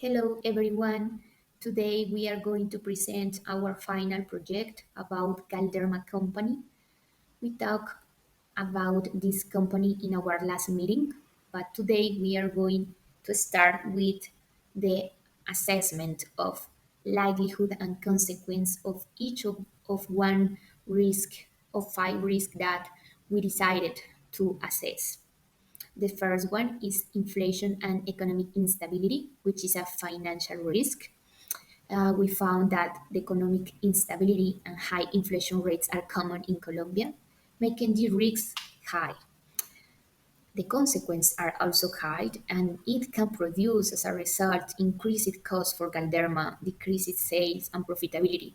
Hello everyone. Today we are going to present our final project about Galderma company. We talked about this company in our last meeting, but today we are going to start with the assessment of likelihood and consequence of each of one risk of five risks that we decided to assess. The first one is inflation and economic instability, which is a financial risk. We found that the economic instability and high inflation rates are common in Colombia, making the risks high. The consequences are also high, and it can produce, as a result, increased costs for Galderma, decreased sales and profitability,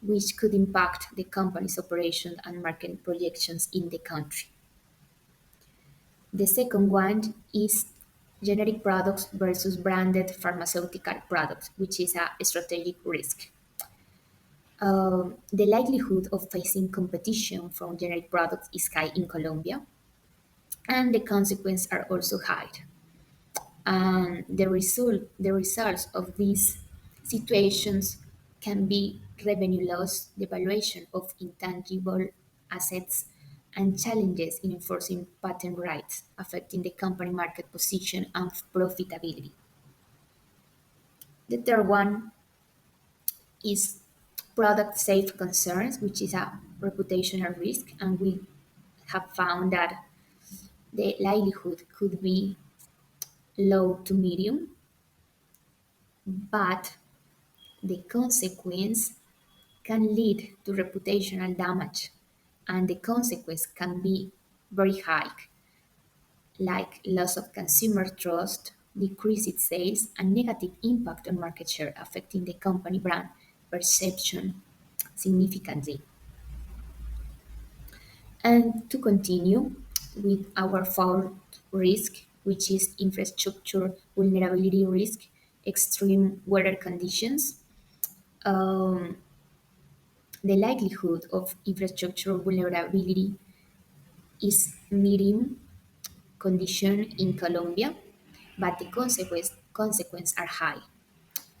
which could impact the company's operation and market projections in the country. The second one is generic products versus branded pharmaceutical products, which is a strategic risk. The likelihood of facing competition from generic products is high in Colombia, and the consequences are also high. And the results of these situations can be revenue loss, devaluation of intangible assets, and challenges in enforcing patent rights, affecting the company market position and profitability. The third one is product safe concerns, which is a reputational risk, and we have found that the likelihood could be low to medium, but the consequence can lead to reputational damage, and the consequence can be very high, like loss of consumer trust, decreased sales, and negative impact on market share, affecting the company brand perception significantly. And to continue with our fourth risk, which is infrastructure vulnerability risk, extreme weather conditions. Um, the likelihood of infrastructure vulnerability is medium condition in Colombia, but the consequences are high.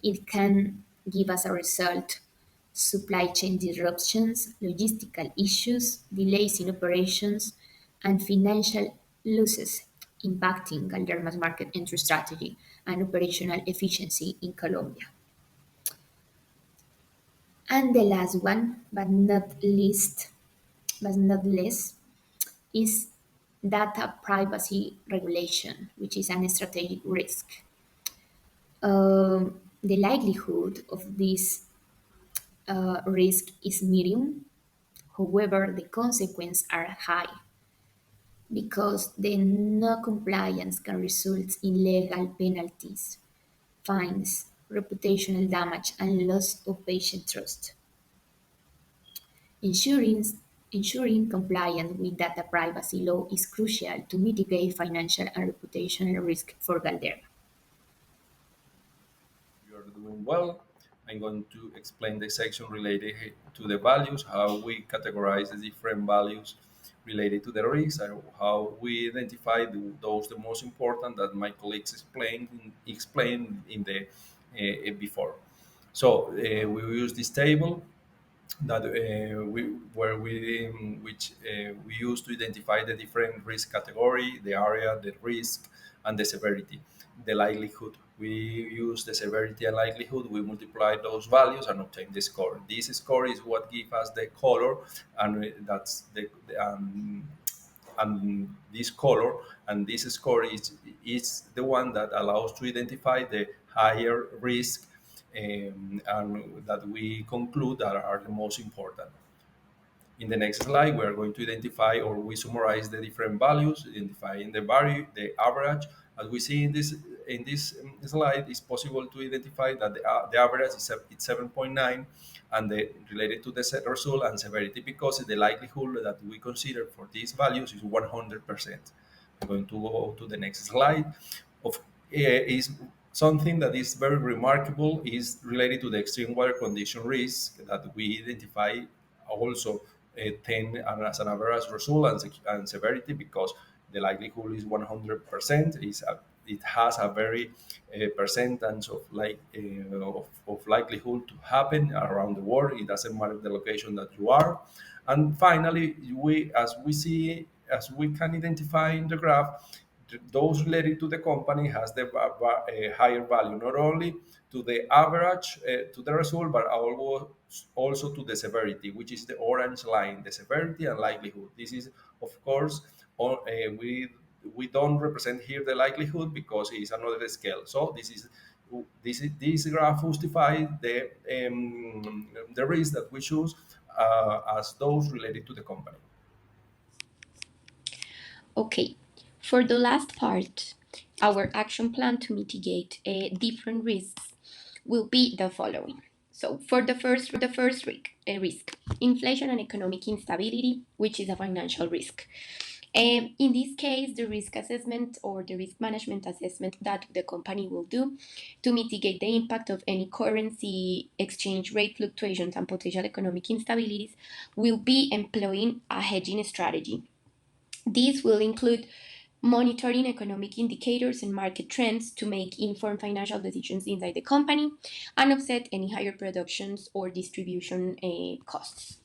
It can give us a result supply chain disruptions, logistical issues, delays in operations, and financial losses, impacting Galderma's market entry strategy and operational efficiency in Colombia. And the last one, but not less, is data privacy regulation, which is an strategic risk. The likelihood of this risk is medium. However, the consequences are high because the non-compliance can result in legal penalties, fines, reputational damage, and loss of patient trust. Ensuring, ensuring compliance with data privacy law is crucial to mitigate financial and reputational risk for Galderma. You are doing well. I'm going to explain the section related to the values, how we categorize the different values related to the risks, and how we identify those the most important that my colleagues explained in the before. So we will use this table that which we use to identify the different risk category, the area, the risk, and the severity, the likelihood. We use the severity and likelihood. We multiply those values and obtain the score. This score is what gives us the color, and that's and this color and this score is the one that allows to identify the higher risk and that we conclude that are the most important. In the next slide, we are going to identify or we summarize the different values, identifying the value, the average. As we see in this slide, it's possible to identify that the average is it's 7.9, and the related to the set result and severity because the likelihood that we consider for these values is 100%. I'm going to go to the next slide. Of is something that is very remarkable is related to the extreme weather condition risk that we identify also 10 as an average result and severity because the likelihood is 100%, is it has a very percentage of of likelihood to happen around the world. It doesn't matter the location that you are. And finally, as we can identify in the graph, those related to the company has a higher value, not only to the average to the result, but also to the severity, which is the orange line, the severity and likelihood. This is, of course, we don't represent here the likelihood because it's another scale. So this graph justifies the risk that we choose as those related to the company. Okay, for the last part, our action plan to mitigate different risks will be the following. So, for the first risk, inflation and economic instability, which is a financial risk. In this case, the risk assessment or the risk management assessment that the company will do to mitigate the impact of any currency exchange rate fluctuations and potential economic instabilities will be employing a hedging strategy. This will include monitoring economic indicators and market trends to make informed financial decisions inside the company and offset any higher productions or distribution costs.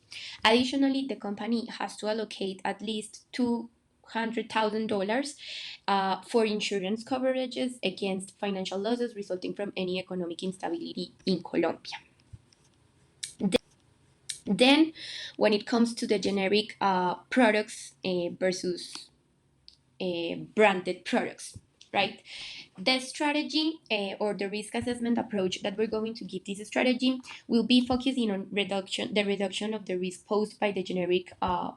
Additionally, the company has to allocate at least $200,000 for insurance coverages against financial losses resulting from any economic instability in Colombia. Then, when it comes to the generic products versus branded products, right? The strategy or the risk assessment approach that we're going to give this strategy will be focusing on the reduction of the risk posed by the generic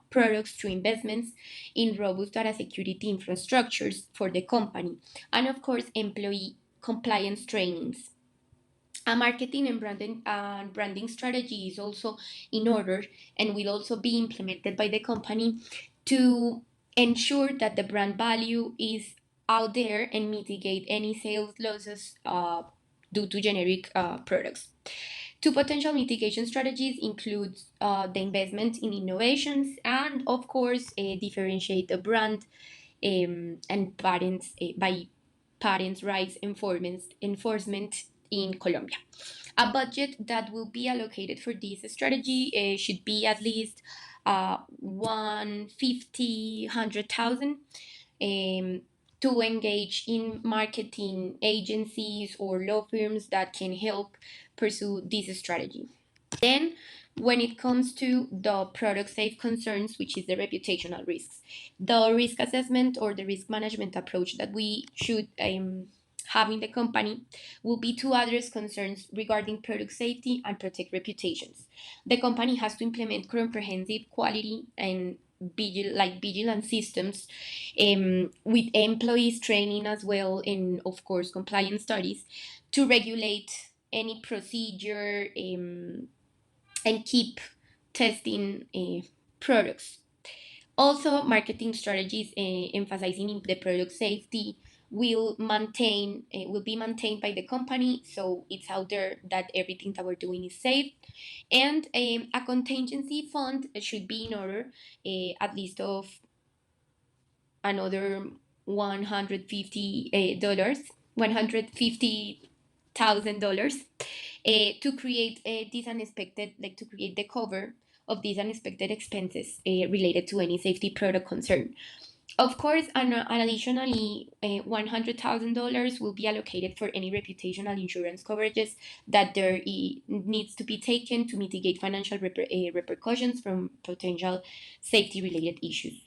products through investments in robust data security infrastructures for the company, and of course, employee compliance trainings. A marketing and branding strategy is also in order and will also be implemented by the company to ensure that the brand value is out there and mitigate any sales losses due to generic products. Two potential mitigation strategies include the investment in innovations and, of course, differentiate the brand and patents by patents rights enforcement in Colombia. A budget that will be allocated for this strategy should be at least 150,000 to engage in marketing agencies or law firms that can help pursue this strategy. Then, when it comes to the product safe concerns, which is the reputational risks, the risk assessment or the risk management approach that we should have in the company will be to address concerns regarding product safety and protect reputations. The company has to implement comprehensive quality and vigilance systems with employees training as well, and of course compliance studies to regulate any procedure and keep testing products. Also, marketing strategies emphasizing the product safety will be maintained by the company, so it's out there that everything that we're doing is safe. And a contingency fund should be in order, at least of another $150,000 to create this unexpected, like to create the cover of these unexpected expenses related to any safety product concern. Of course, and additionally, $100,000 will be allocated for any reputational insurance coverages that there needs to be taken to mitigate financial repercussions from potential safety-related issues.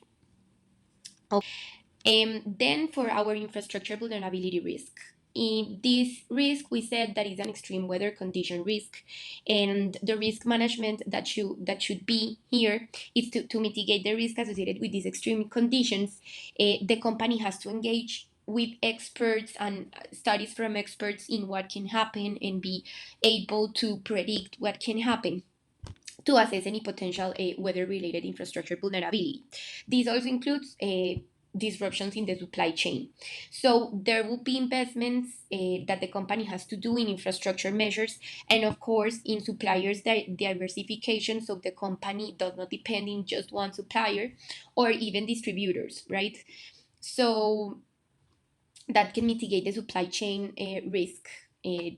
Then for our infrastructure vulnerability risk. In this risk, we said that is an extreme weather condition risk, and the risk management that should be here is to mitigate the risk associated with these extreme conditions. The company has to engage with experts and studies from experts in what can happen and be able to predict what can happen to assess any potential weather-related infrastructure vulnerability. This also includes disruptions in the supply chain. So there will be investments that the company has to do in infrastructure measures and, of course, in suppliers diversification, so the company does not depend on just one supplier or even distributors, right? So that can mitigate the supply chain risk, in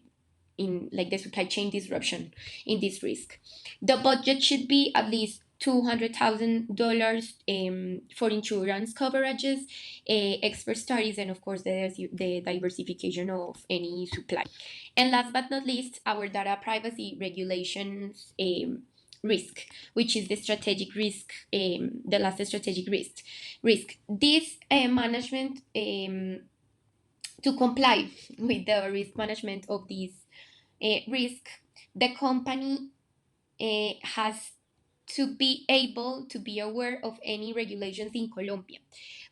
like the supply chain disruption in this risk. The budget should be at least $200,000 for insurance coverages, expert studies, and of course the diversification of any supply. And last but not least, our data privacy regulations risk, which is the strategic risk, the last strategic risk. This management, to comply with the risk management of this risk, the company has to be able to be aware of any regulations in Colombia.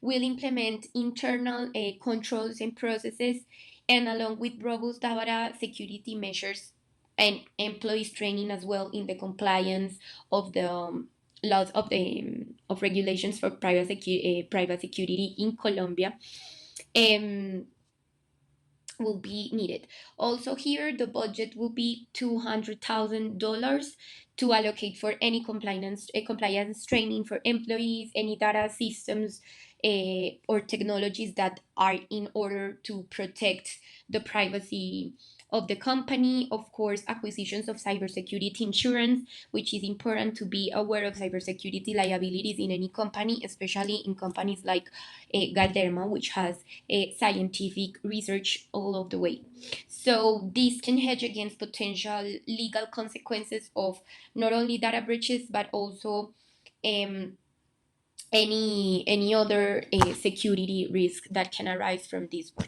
Will implement internal controls and processes, and along with robust data security measures and employees training as well in the compliance of the laws of the of regulations for private security in Colombia. Um, will be needed. Also, here the budget will be $200,000 to allocate for any compliance training for employees, any data systems or technologies that are in order to protect the privacy of the company. Of course, acquisitions of cybersecurity insurance, which is important to be aware of cybersecurity liabilities in any company, especially in companies like Galderma, which has scientific research all of the way. So this can hedge against potential legal consequences of not only data breaches but also um, any other security risk that can arise from this one.